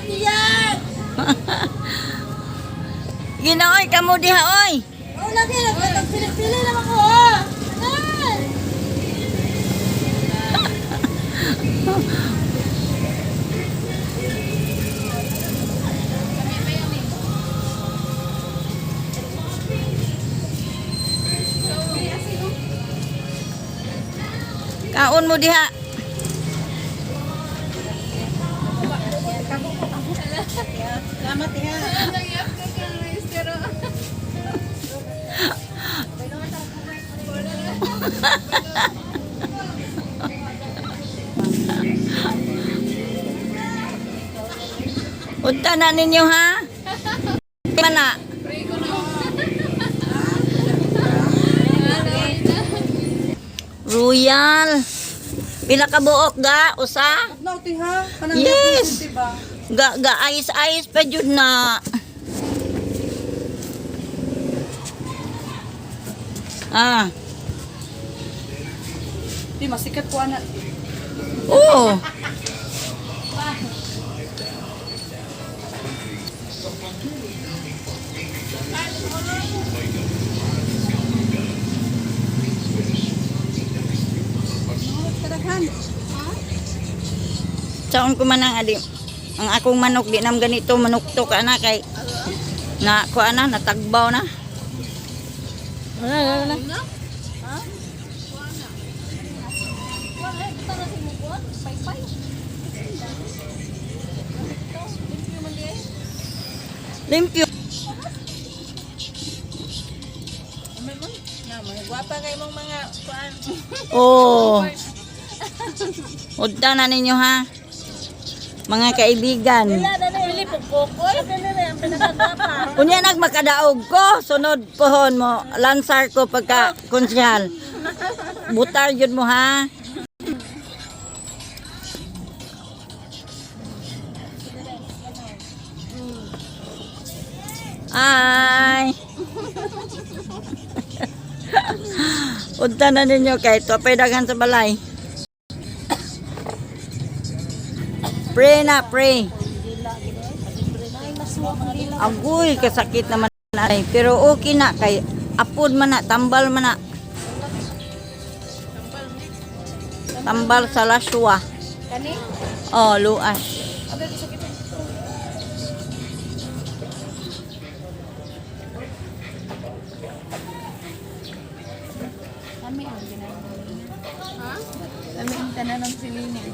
tiyan. Ginaoy kamo diha oy. Oh, lagi nagpili lang ako. Oh. Ay. Kaon mo diha. Salamat ya. Unta na ninyo ha? Mana? Royal. Pila ka buok ga? Usa? Nauti ha? Yes. Ga ayos pa jud na. Ah. Di masikat ko anak. Oh. Saon ko man ang adi. Ang akong manok di nam ganito manok to ka na kay na ko ana natagbaw na. Wala. Limpyo. Guwapa kay mong mga kuan. Oh. Udta na ninyo ha. Mga kaibigan. Pili pagkokoy. Ang pinakagwapa. Unya nagmakadaog ko, sunod pohon mo, lansar ko pagka konsyal. Butar yun mo ha. Ay. Udta na ninyo kay tupay daghan sa balay. Pray na, pray. Agoy, kasakit naman ay. Pero okay na kay apod man na, tambal man na. Tambal sa laswa. Kani? Oh, luas. Ada sakit. Kami ang ginagawa. Ha? Kami ang tanan ng silinin.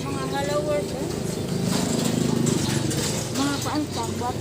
Mga followers.